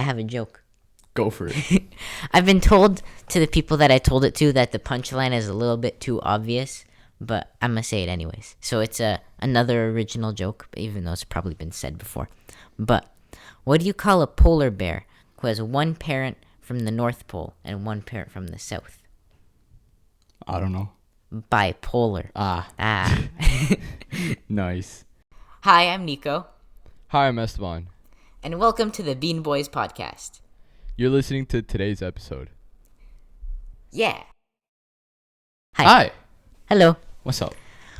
have a joke. Go for it. I've been told to the people that I told it to that the punchline is a little bit too obvious, but I'm going to say it anyways. So it's another original joke, even though it's probably been said before. But what do you call a polar bear who has one parent from the North Pole and one parent from the South? I don't know. Bipolar. Ah. Nice. Hi, I'm Nico, Hi, I'm Esteban. and welcome to the Bean Boys podcast. You're listening to today's episode. Yeah. Hi. Hi. Hello. What's up?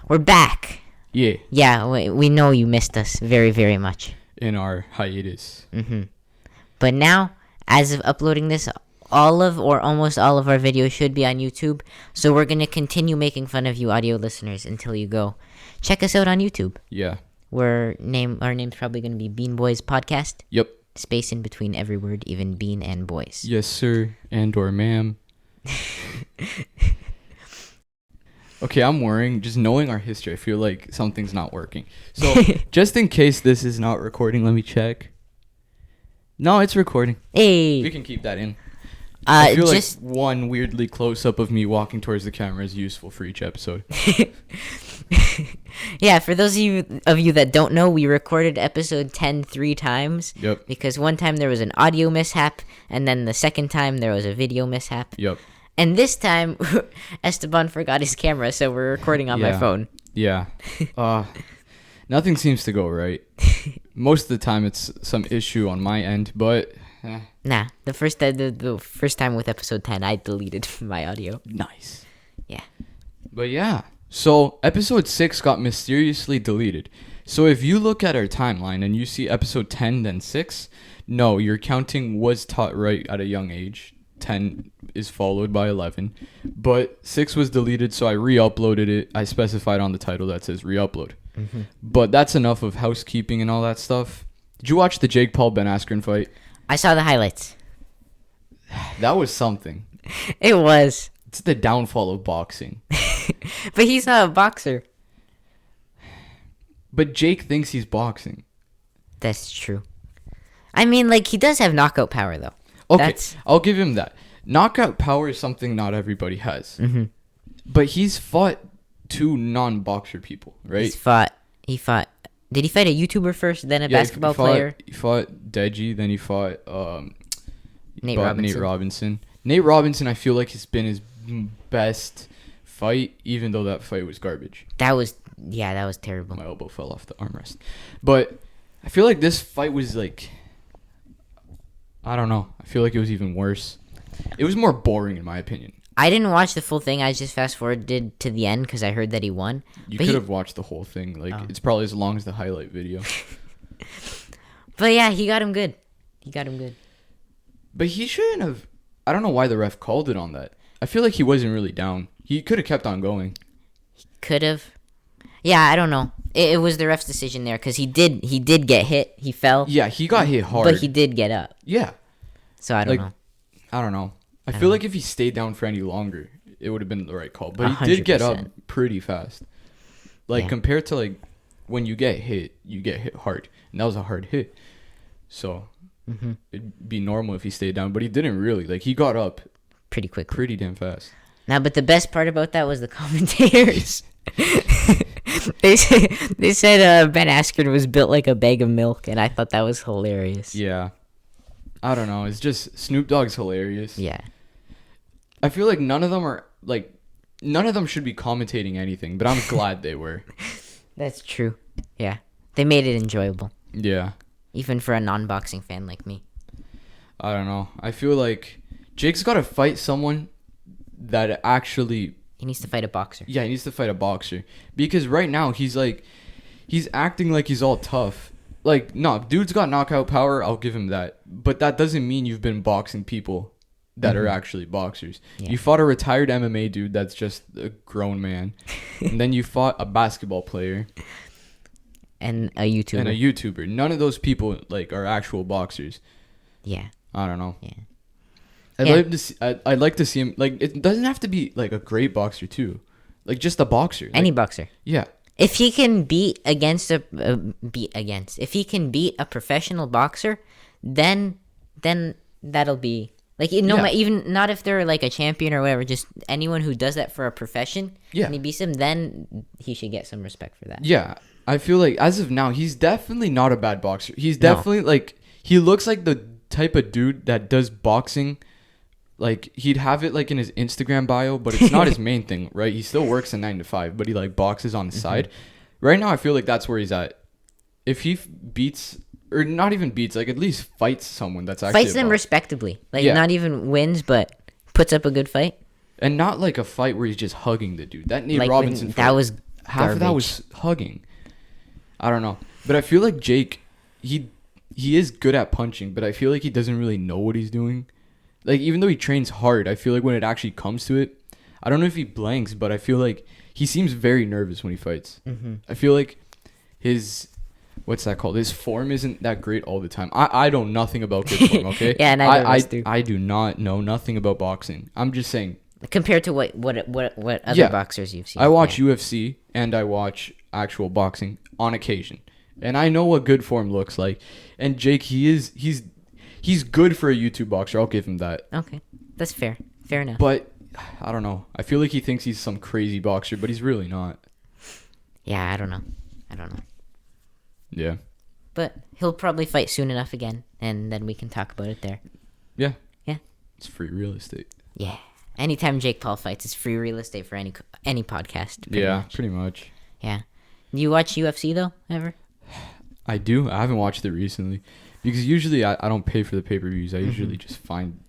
We're back. Yeah. Yeah, we know you missed us very, very much. In our hiatus. But now, as of uploading this, all of or almost all of our videos should be on YouTube. So we're going to continue making fun of you audio listeners until you go check us out on YouTube. Yeah. Our name's probably going to be Bean Boys Podcast. Yep. Space in between every word, even bean and boys. Yes, sir. And or ma'am. Okay, I'm worrying. Just knowing our history, I feel like something's not working. So, just in case this is not recording, let me check. No, it's recording. Hey. We can keep that in. I feel just like one weirdly close-up of me walking towards the camera is useful for each episode. Yeah, for those of you that don't know, we recorded episode 10 3 times. Yep. Because one time there was an audio mishap, and then the second time there was a video mishap. Yep. And this time, Esteban forgot his camera, so we're recording on my phone. Yeah. Nothing seems to go right. Most of the time it's some issue on my end, but... Nah, the first time with episode 10, I deleted my audio. Nice. Yeah. But yeah, so episode 6 got mysteriously deleted. So if you look at our timeline and you see episode 10 then 6, no, your counting was taught right at a young age. 10 is followed by 11. But 6 was deleted, so I re-uploaded it. I specified on the title that says re-upload. But that's enough of housekeeping and all that stuff. Did you watch the Jake Paul Ben Askren fight? I saw the highlights. That was something. It was. It's the downfall of boxing. But he's not a boxer. But Jake thinks he's boxing. That's true. I mean, like, he does have knockout power, though. Okay, I'll give him that. Knockout power is something not everybody has. But he's fought two non-boxer people, right? He fought. Did he fight a YouTuber first, then a basketball player? He fought Deji, then he fought Nate Robinson. Nate Robinson, I feel like, has been his best fight, even though that fight was garbage. That was terrible. My elbow fell off the armrest. But I feel like this fight was like... I don't know. I feel like it was even worse. It was more boring, in my opinion. I didn't watch the full thing. I just fast-forwarded to the end because I heard that he won. You could have watched the whole thing. Like, it's probably as long as the highlight video. But yeah, he got him good. But he shouldn't have... I don't know why the ref called it on that. I feel like he wasn't really down. He could have kept on going. Could have. Yeah, I don't know. It was the ref's decision there because he did get hit. He fell. Yeah, he got hit hard. But he did get up. Yeah. So I don't know. I don't know. I feel like if he stayed down for any longer, it would have been the right call. But he did get up pretty fast. Like, compared to, like, when you get hit hard. And that was a hard hit. So, it'd be normal if he stayed down. But he didn't really. Like, he got up pretty quickly. Pretty damn fast. Now, but the best part about that was the commentators. They said Ben Askren was built like a bag of milk, and I thought that was hilarious. Yeah. I don't know. It's just Snoop Dogg's hilarious. Yeah. I feel like none of them should be commentating anything, but I'm glad they were. That's true. Yeah. They made it enjoyable. Yeah. Even for a non-boxing fan like me. I don't know. I feel like Jake's got to fight someone that actually... He needs to fight a boxer. Yeah, he needs to fight a boxer. Because right now, he's acting like he's all tough. Like, no, dude's got knockout power, I'll give him that. But that doesn't mean you've been boxing people that are actually boxers. Yeah. You fought a retired MMA dude that's just a grown man. And then you fought a basketball player. And a YouTuber. None of those people, like, are actual boxers. Yeah. I don't know. Yeah. I'd like to see him, like, it doesn't have to be, like, a great boxer, too. Like, just a boxer. Any boxer. Yeah. If he can beat if he can beat a professional boxer, then then that'll be like Yeah. even not if they're like a champion or whatever, just anyone who does that for a profession. Yeah. And he beats him, then he should get some respect for that. Yeah, I feel like as of now, he's definitely not a bad boxer. He's No. definitely like he looks like the type of dude that does boxing. Like he'd have it like in his Instagram bio, but it's not his main thing, right? He still works a 9 to 5, but he like boxes on the side. Right now, I feel like that's where he's at. If he beats or not even beats, like at least fights someone that's actually Fights them boxer. respectably, like Yeah. not even wins, but puts up a good fight. And not like a fight where he's just hugging the dude. That Nate Like Robinson when, fight, that was half of that garbage. was hugging. I don't know, but I feel like Jake, he is good at punching, but I feel like he doesn't really know what he's doing. Like even though he trains hard, I feel like when it actually comes to it, I don't know if he blanks, but I feel like he seems very nervous when he fights. I feel like his what's that called? His form isn't that great all the time. I know nothing about good form. Okay, Yeah, neither of us do. I do not know nothing about boxing. I'm just saying. Compared to what other Yeah. boxers you've seen. I watch Yeah. UFC and I watch actual boxing on occasion, and I know what good form looks like. And Jake, he's good for a YouTube boxer. I'll give him that. Okay, that's fair. Fair enough. But I don't know. I feel like he thinks he's some crazy boxer, but he's really not. Yeah, I don't know. Yeah. But he'll probably fight soon enough again, and then we can talk about it there. Yeah. Yeah. It's free real estate. Yeah. Anytime Jake Paul fights, it's free real estate for any podcast. pretty Yeah, much. pretty much. Yeah. Do you watch UFC though, ever? I do. I haven't watched it recently because usually I don't pay for the pay-per-views. I usually just find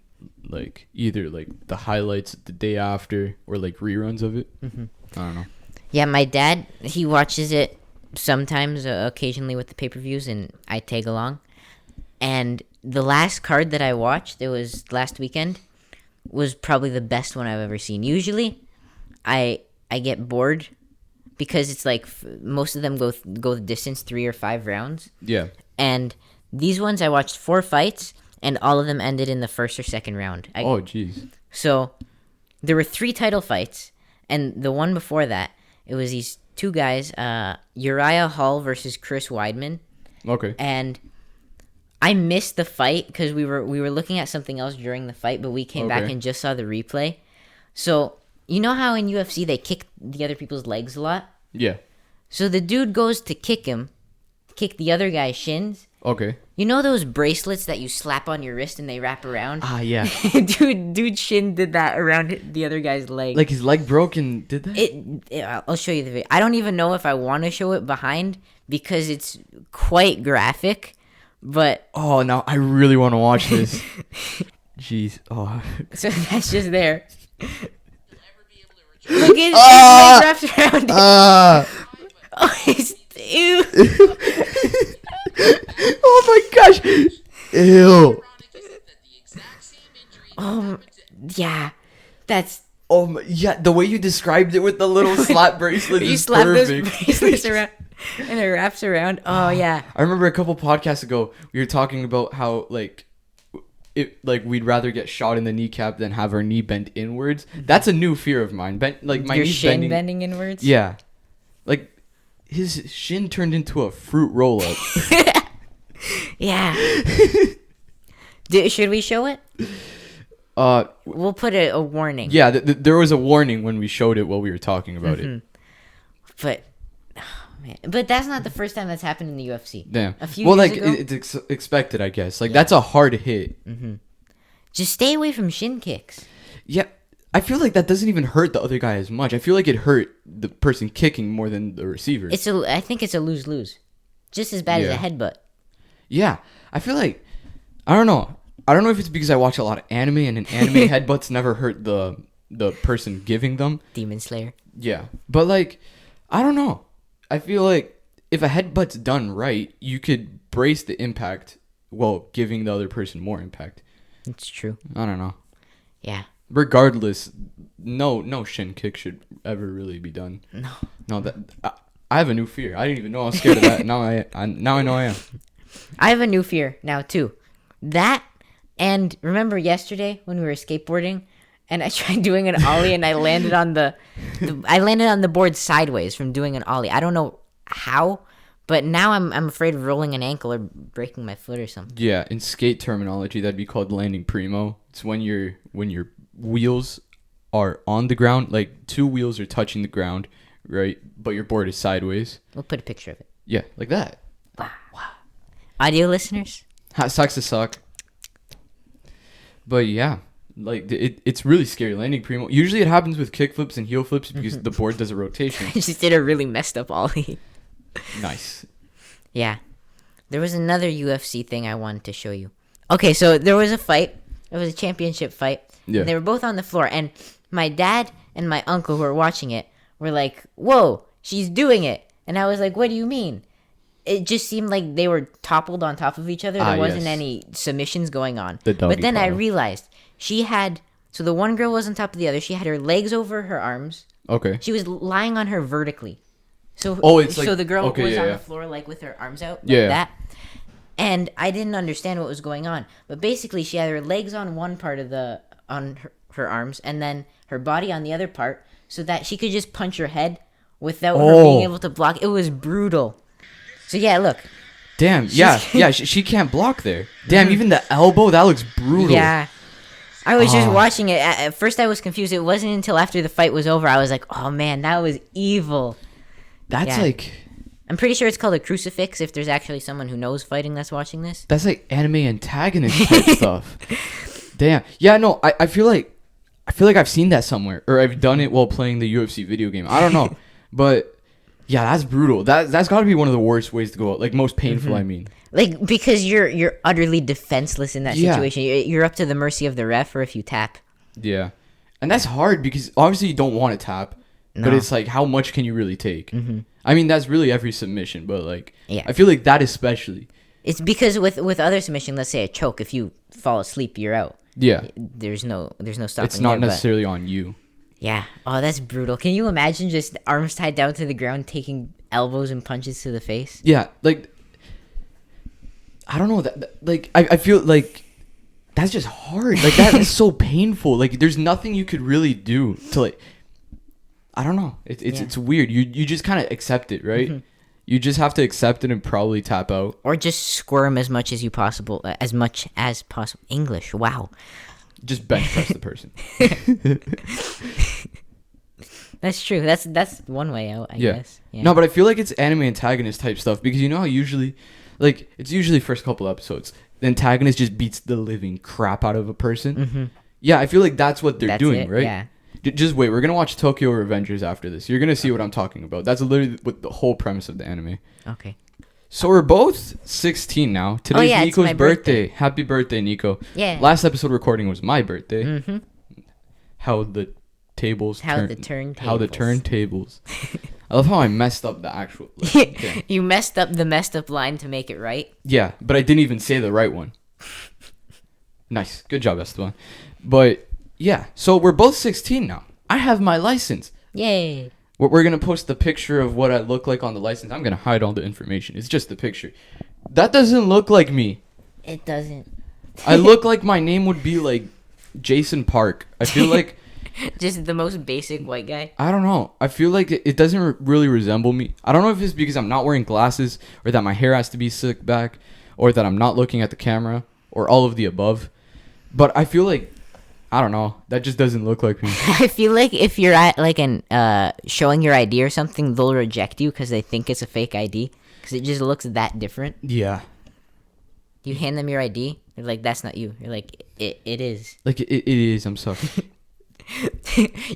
like either like the highlights the day after or like reruns of it. I don't know. Yeah, my dad, he watches it sometimes, occasionally with the pay-per-views, and I tag along. And the last card that I watched, it was last weekend, was probably the best one I've ever seen. Usually, I get bored because it's like most of them go the distance, 3 or 5 rounds. Yeah. And these ones, I watched 4 fights, and all of them ended in the first or second round. Oh, jeez. So there were 3 title fights, and the one before that, it was these 2 guys, Uriah Hall versus Chris Weidman, Okay. and I missed the fight because we were looking at something else during the fight, but we came back Okay. and just saw the replay. So you know how in UFC they kick the other people's legs a lot? Yeah. So the dude goes to kick the other guy's shins. Okay. You know those bracelets that you slap on your wrist and they wrap around? Ah, yeah. dude shin did that around the other guy's leg. Like his leg broke and did that? I'll show you the video. I don't even know if I want to show it behind because it's quite graphic, but Oh, now I really want to watch this. Jeez. Oh. so that's just there. Look at his leg wrapped around it. Oh, ew. Oh my gosh. Ew. Yeah, that's Oh my, yeah, the way you described it with the little slap bracelet you is slap perfect. those bracelets around and it wraps around. Oh yeah. I remember a couple podcasts ago we were talking about how like we'd rather get shot in the kneecap than have our knee bent inwards. That's a new fear of mine. Like my Your knee's shin bending. inwards. Yeah. Like his shin turned into a fruit roll up. Yeah. Should we show it? We'll put a warning. Yeah, there was a warning when we showed it while we were talking about it. But, oh, man. But that's not the first time that's happened in the UFC. Damn. A few well, years like ago, it's expected, I guess. Like that's a hard hit. just stay away from shin kicks. Yeah, I feel like that doesn't even hurt the other guy as much. I feel like it hurt the person kicking more than the receiver. I think it's a lose-lose. Just as bad as a headbutt. Yeah, I feel like I don't know. I don't know if it's because I watch a lot of anime and an anime headbutts never hurt the person giving them. Demon Slayer. Yeah, but like I don't know. I feel like if a headbutt's done right, you could brace the impact while giving the other person more impact. It's true. I don't know. Yeah. Regardless, no shin kick should ever really be done. No, that I have a new fear. I didn't even know I was scared of that. Now I know I am. I have a new fear now too. That, and remember yesterday when we were skateboarding and I tried doing an ollie and I landed on the board sideways from doing an ollie. I don't know how, But now I'm afraid of rolling an ankle or breaking my foot or something. Yeah, in skate terminology, that'd be called landing primo. It's when your wheels are on the ground, like 2 wheels are touching the ground, right? But your board is sideways. We'll put a picture of it. Yeah, like that. Wow. Audio listeners? Hot sucks to suck. But yeah, like it's really scary. Landing primo. Usually it happens with kick flips and heel flips because the board does a rotation. I just did a really messed up ollie. Nice. Yeah. There was another UFC thing I wanted to show you. Okay, so there was a fight. It was a championship fight. Yeah. And they were both on the floor. And my dad and my uncle who were watching it were like, whoa, she's doing it. And I was like, what do you mean? It just seemed like they were toppled on top of each other. There wasn't yes. any submissions going on. The doggy But then I paddle. realized she had... So the one girl was on top of the other. She had her legs over her arms. Okay. She was lying on her vertically. So, It's like, so the girl okay, was yeah, on yeah. the floor like with her arms out like Yeah. that. And I didn't understand what was going on. But basically she had her legs on one part of her arms and then her body on the other part so that she could just punch her head without her being able to block. It was brutal. So yeah, look. Damn. Yeah. She can't block there. Damn. Even the elbow, that looks brutal. Yeah. I was just watching it. At first I was confused. It wasn't until after the fight was over I was like, oh man, that was evil. That's Yeah. like. I'm pretty sure it's called a crucifix if there's actually someone who knows fighting that's watching this. That's like anime antagonist type stuff. Damn. Yeah. No. I feel like I've seen that somewhere, or I've done it while playing the UFC video game. I don't know, but yeah, that's brutal. That's got to be one of the worst ways to go out. Like most painful. I mean. Like, because you're utterly defenseless in that Yeah. situation. You're up to the mercy of the ref or if you tap. Yeah, and that's hard because obviously you don't want to tap, but No. it's like how much can you really take? I mean, that's really every submission, but like, Yeah. I feel like that especially. It's because with other submission, let's say a choke, if you fall asleep, you're out. Yeah, There's no stopping. it's not there, but- necessarily on you. Yeah. Oh, that's brutal. Can you imagine just arms tied down to the ground, taking elbows and punches to the face? Yeah, like I don't know like I feel like that's just hard. Like that is so painful. Like there's nothing you could really do to like. I don't know. It's weird. You just kind of accept it, right? You just have to accept it and probably tap out. Or just squirm as much as possible. English. Wow. Just bench press the person. That's true. That's one way out, I guess. Yeah. No, but I feel like it's anime antagonist type stuff because you know how usually, like, it's usually first couple episodes, the antagonist just beats the living crap out of a person. Yeah, I feel like that's what they're doing, it, right? yeah. Just wait. We're gonna watch Tokyo Revengers after this. You're gonna see what I'm talking about. That's literally what the whole premise of the anime. Okay. So we're both 16 now. Today's yeah, it's Nico's my birthday. Happy birthday, Nico. Yeah. Last episode recording was my birthday. Mm-hmm. How the tables How turn. the turntables. How the turntables. I love how I messed up the actual. Like, okay. You messed up the messed up line to make it right. Yeah, but I didn't even say the right one. Nice. Good job, Esteban. But yeah, so we're both 16 now. I have my license. Yay. We're going to post the picture of what I look like on the license. I'm going to hide all the information. It's just the picture. That doesn't look like me. It doesn't. I look like my name would be like Jason Park. I feel like... Just the most basic white guy. I don't know. I feel like it doesn't really resemble me. I don't know if it's because I'm not wearing glasses or that my hair has to be slicked back or that I'm not looking at the camera or all of the above. But I feel like, I don't know. That just doesn't look like me. I feel like if you're at like an showing your ID or something, they'll reject you because they think it's a fake ID because it just looks that different. Yeah. You hand them your ID, they're like, "That's not you." You're like, "It is." Like, it is. I'm sorry.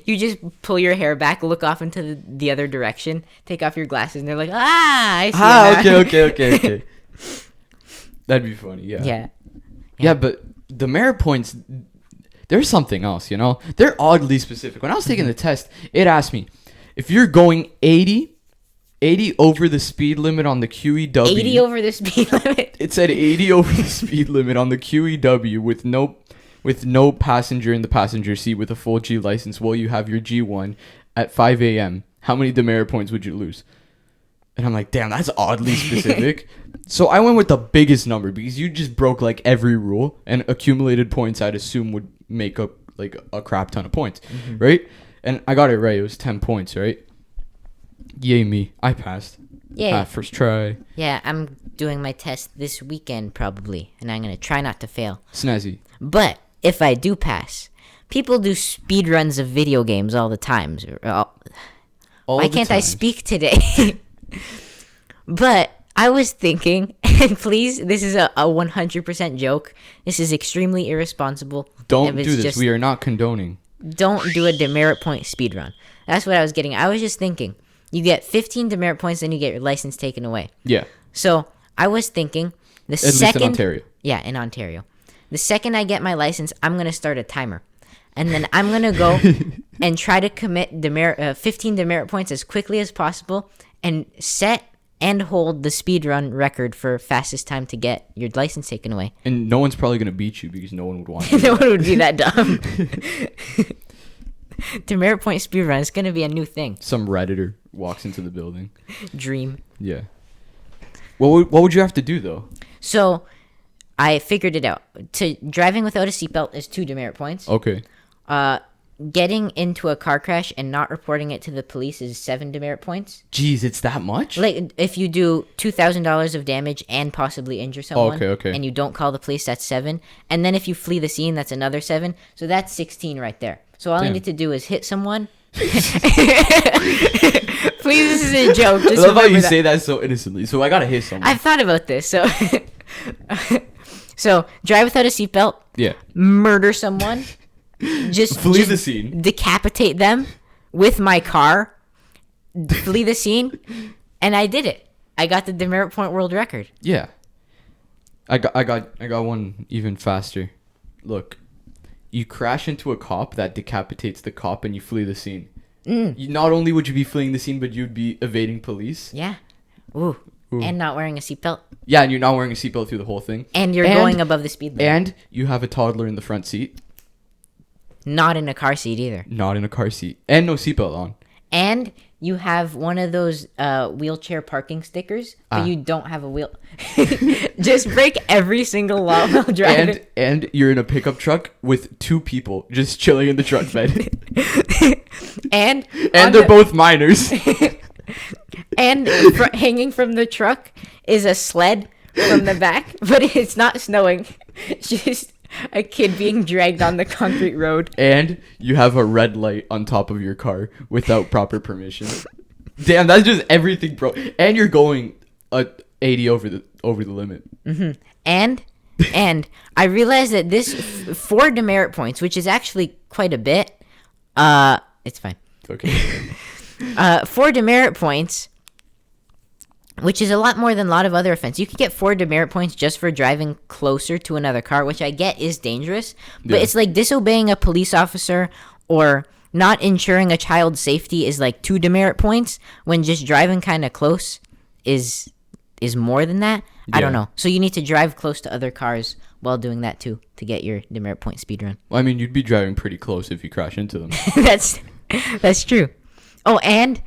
You just pull your hair back, look off into the other direction, take off your glasses, and they're like, "Ah, I see." Now." Okay. That'd be funny, yeah. Yeah. But the merit points, there's something else, you know? They're oddly specific. When I was taking the test, it asked me, if you're going 80 over the speed limit on the QEW. 80 over the speed limit. It said 80 over the speed limit on the QEW with no passenger in the passenger seat with a full G license while you have your G1 at 5 a.m. How many demerit points would you lose? And I'm like, damn, that's oddly specific. So I went with the biggest number because you just broke like every rule and accumulated points I'd assume would make up like a crap ton of points, right? And I got it right. It was 10 points, right? Yay me. I passed. Yeah. First try. Yeah, I'm doing my test this weekend probably, and I'm gonna try not to fail. Snazzy. But if I do pass, people do speed runs of video games all the time. Why can't I speak today? But I was thinking, and please, this is a 100% joke. This is extremely irresponsible. Don't do this. We are not condoning. Don't do a demerit point speed run. That's what I was getting. I was just thinking, you get 15 demerit points, then you get your license taken away. Yeah. So I was thinking, At least in Ontario. Yeah, in Ontario. The second I get my license, I'm gonna start a timer, and then I'm gonna go and try to commit 15 demerit points as quickly as possible, and set and hold the speed run record for fastest time to get your license taken away. And no one's probably gonna beat you because no one would want to. No one would be that dumb. Demerit point speed run is gonna be a new thing. Some Redditor walks into the building. Dream. Yeah. What would you have to do though? So, I figured it out. Driving without a seatbelt is 2 demerit points. Okay. Getting into a car crash and not reporting it to the police is 7 demerit points. Jeez, it's that much? Like, if you do $2,000 of damage and possibly injure someone, okay. and you don't call the police, that's 7. And then if you flee the scene, that's another 7. So that's 16 right there. So all I need to do is hit someone. Please, this is a joke. Just I love how you say that so innocently. So I gotta hit someone. I've thought about this. So, so drive without a seatbelt. Yeah. Murder someone. Just flee the scene. Decapitate them with my car. Flee the scene, and I did it. I got the demerit point world record. Yeah. I got one even faster. Look, you crash into a cop that decapitates the cop, and you flee the scene. Not only would you be fleeing the scene, but you'd be evading police. Yeah. Ooh. And not wearing a seatbelt. Yeah, and you're not wearing a seatbelt through the whole thing. And you're going above the speed limit. And you have a toddler in the front seat. Not in a car seat either. Not in a car seat. And no seatbelt on. And you have one of those wheelchair parking stickers, but you don't have a wheel. Just break every single law while driving. And you're in a pickup truck with 2 people just chilling in the truck bed. and they're both minors. And hanging from the truck is a sled from the back, but it's not snowing. It's just a kid being dragged on the concrete road. And you have a red light on top of your car without proper permission. Damn, that's just everything, bro. And you're going 80 over the limit. Mm-hmm. And I realized that this 4 demerit points, which is actually quite a bit. It's fine. Okay. 4 demerit points, which is a lot more than a lot of other offenses. You can get 4 demerit points just for driving closer to another car, which I get is dangerous. But it's like disobeying a police officer or not ensuring a child's safety is like 2 demerit points, when just driving kind of close is more than that. I don't know. So you need to drive close to other cars while doing that too to get your demerit point speed run. Well, I mean, you'd be driving pretty close if you crash into them. That's true. Oh, and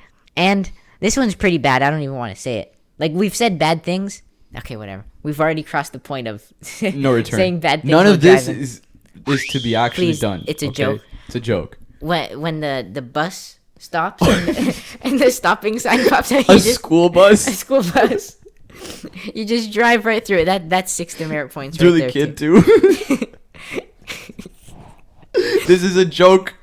this one's pretty bad. I don't even want to say it. Like, we've said bad things. Okay, whatever. We've already crossed the point of no return. Saying bad things. None of this is to be actually done. It's a joke. It's a joke. When the bus stops and the stopping sign pops out. School bus? A school bus. You just drive right through it. That's 6 demerit points through right the there, kid, too. This is a joke.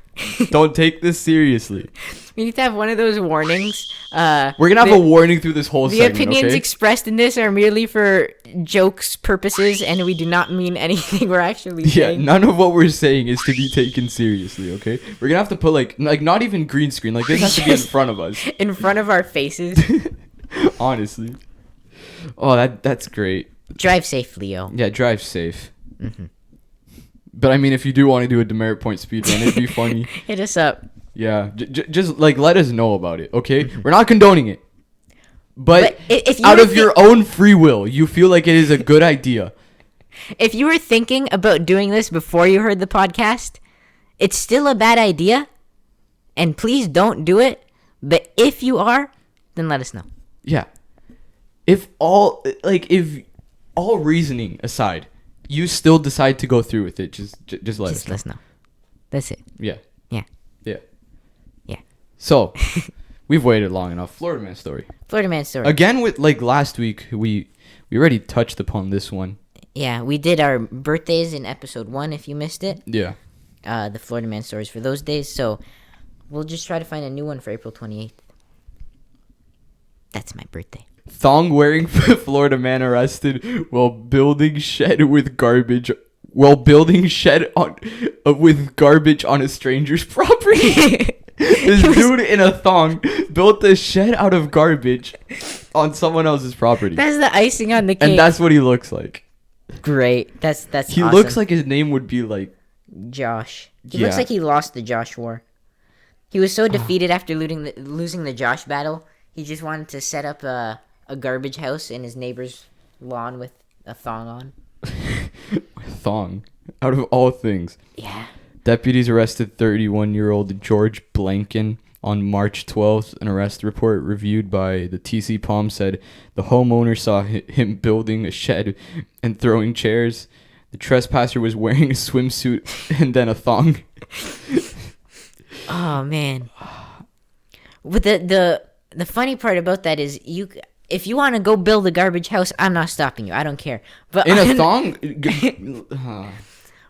Don't take this seriously. We need to have one of those warnings. We're going to have a warning through this whole segment, The opinions expressed in this are merely for jokes purposes, and we do not mean anything we're actually saying. Yeah, none of what we're saying is to be taken seriously, okay? We're going to have to put, like not even green screen. Like, this has to be in front of us. In front of our faces. Honestly. Oh, that's great. Drive safe, Leo. Yeah, drive safe. Mm-hmm. But, I mean, if you do want to do a demerit point speed run, it'd be funny. Hit us up. Yeah, just like let us know about it, okay? We're not condoning it, but if out of your own free will, you feel like it is a good idea. If you were thinking about doing this before you heard the podcast, it's still a bad idea, and please don't do it. But if you are, then let us know. Yeah. If all reasoning aside, you still decide to go through with it, just let us know. That's it. Yeah. Yeah. Yeah. Yeah. So, We've waited long enough. Florida man story. Florida man story. Again, with like last week, we already touched upon this one. Yeah, we did our birthdays in episode 1 if you missed it. Yeah. The Florida man stories for those days. So we'll just try to find a new one for April 28th. That's my birthday. Thong wearing Florida man arrested while building shed with garbage. While building shed on with garbage on a stranger's property. This dude in a thong built a shed out of garbage on someone else's property. That's the icing on the cake. And that's what he looks like. Great. That's He awesome. looks like his name would be like Josh. He Yeah. looks like he lost the Josh war. He was so defeated after losing the Josh battle. He just wanted to set up a garbage house in his neighbor's lawn with a thong on. thong. Out of all things. Yeah. Deputies arrested 31-year-old George Blanken on March 12th. An arrest report reviewed by the TC Palm said the homeowner saw him building a shed and throwing chairs. The trespasser was wearing a swimsuit and then a thong. Oh man. But the funny part about that is if you want to go build a garbage house, I'm not stopping you. I don't care. But In a thong?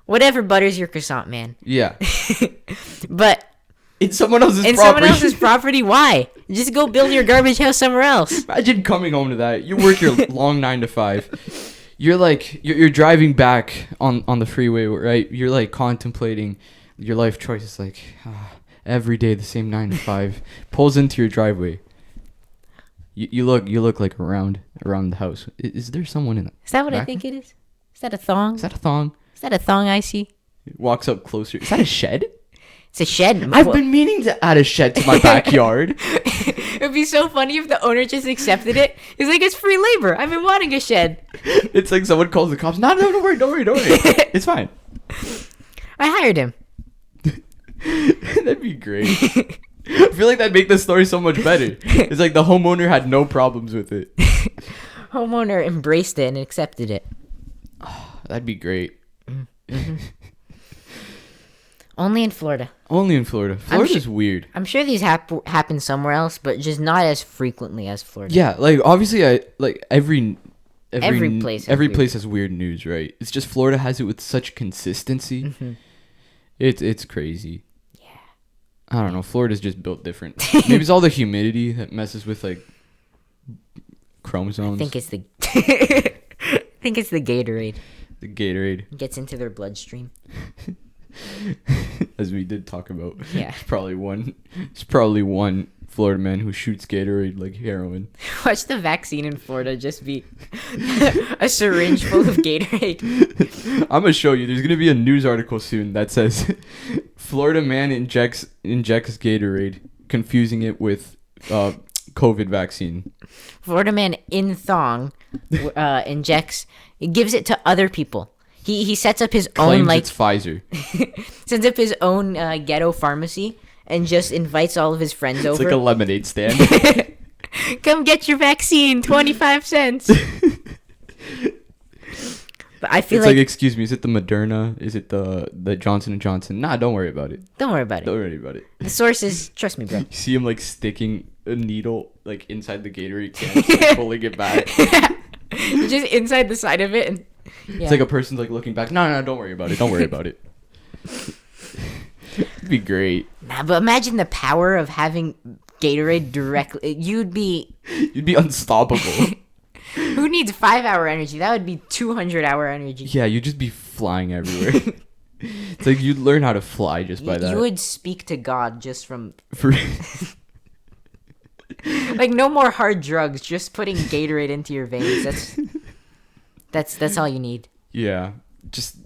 whatever butters your croissant, man. Yeah. But It's someone else's in property. someone else's property, why? Just go build your garbage house somewhere else. Imagine coming home to that. You work your long 9 to 5. You're like you're driving back on the freeway, right? You're like contemplating your life choices, like every day the same 9 to 5. Pulls into your driveway. You look like around the house. Is there someone in it? Is that what I back? think it is? Is that a thong? Is that a thong? Is that a thong I see? Walks up closer. Is that a shed? It's a shed. I've been meaning to add a shed to my backyard. It'd be so funny if the owner just accepted it. He's like, it's free labor. I've been wanting a shed. It's like someone calls the cops. No, don't worry. It's fine. I hired him. That'd be great. I feel like that'd make the story so much better. It's like the homeowner had no problems with it. Homeowner embraced it and accepted it. That'd be great. Only in Florida. Only in Florida. Florida's weird. I'm sure these happen somewhere else, but just not as frequently as Florida. Yeah, like obviously, every place has every weird. place has weird news, right? It's just Florida has it with such consistency. Mm-hmm. It's crazy. Yeah. I don't know. Florida's just built different. Maybe it's all the humidity that messes with like chromosomes. I think it's the Gatorade. The Gatorade, It gets into their bloodstream. as we did talk about. Yeah. It's probably one Florida man who shoots Gatorade like heroin. Watch the vaccine in Florida just be a syringe full of Gatorade. I'm gonna show you. There's gonna be a news article soon that says Florida man injects Gatorade, confusing it with COVID vaccine. Florida man in thong injects. He gives it to other people. He sets up his Claims own it's Pfizer. sets up his own ghetto pharmacy and just invites all of his friends It's over. like a lemonade stand. Come get your vaccine, 25 cents. But I feel It's like, like, excuse me, is it the Moderna? Is it the Johnson & Johnson? Nah, don't worry about it. don't worry about it. Don't worry about it. The sources, trust me, bro. You see him like sticking a needle like inside the Gatorade can, like, pulling it back. Just inside the side of it. And, yeah. It's like a person's like looking back. No, don't worry about it. Don't worry about it. It'd be great. Nah, but imagine the power of having Gatorade directly. You'd be. You'd be unstoppable. Who needs 5-hour energy? That would be 200-hour energy. Yeah, you'd just be flying everywhere. It's like you'd learn how to fly just by that. You would speak to God just from. For- Like, no more hard drugs. Just putting Gatorade into your veins. That's all you need. Yeah, just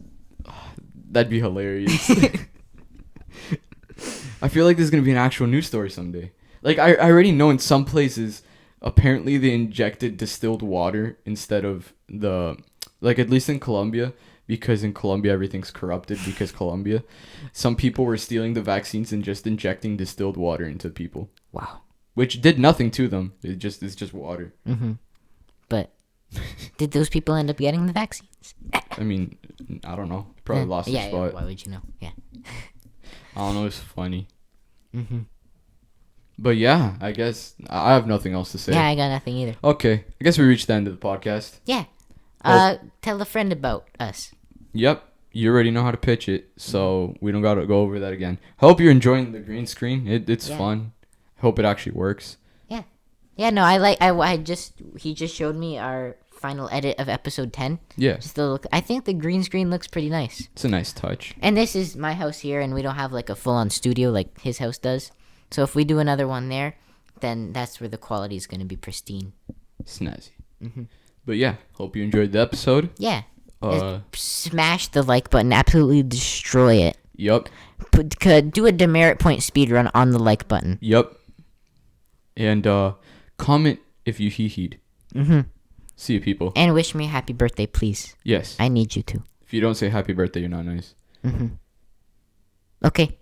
that'd be hilarious. I feel like there's gonna be an actual news story someday. Like I already know in some places, apparently they injected distilled water instead of at least in Colombia, because in Colombia everything's corrupted because Colombia. Some people were stealing the vaccines and just injecting distilled water into people. Wow. Which did nothing to them. It's just water. Mm-hmm. But did those people end up getting the vaccines? I mean, I don't know. Probably lost their spot. Why would you know? Yeah. I don't know. It's funny. Mm-hmm. But yeah, I guess I have nothing else to say. Yeah, I got nothing either. Okay, I guess we reached the end of the podcast. Yeah. Well- Tell a friend about us. Yep, you already know how to pitch it, so we don't gotta go over that again. Hope you're enjoying the green screen. It's Yeah. fun. Hope it actually works. Yeah, no, he just showed me our final edit of episode 10. Yeah, Just the look. I think the green screen looks pretty nice. it's a nice touch. And this is my house here, and we don't have like a full-on studio like his house does. So if we do another one there, then that's where the quality is going to be pristine. Snazzy. Mm-hmm. But yeah, hope you enjoyed the episode. Yeah. Uh, Smash the like button. Absolutely destroy it. Yup. Do a demerit point speed run on the like button. Yup. And comment if you hee-heed. Mm-hmm. See you, people. And wish me a happy birthday, please. Yes. I need you to. If you don't say happy birthday, you're not nice. Mm-hmm. Okay.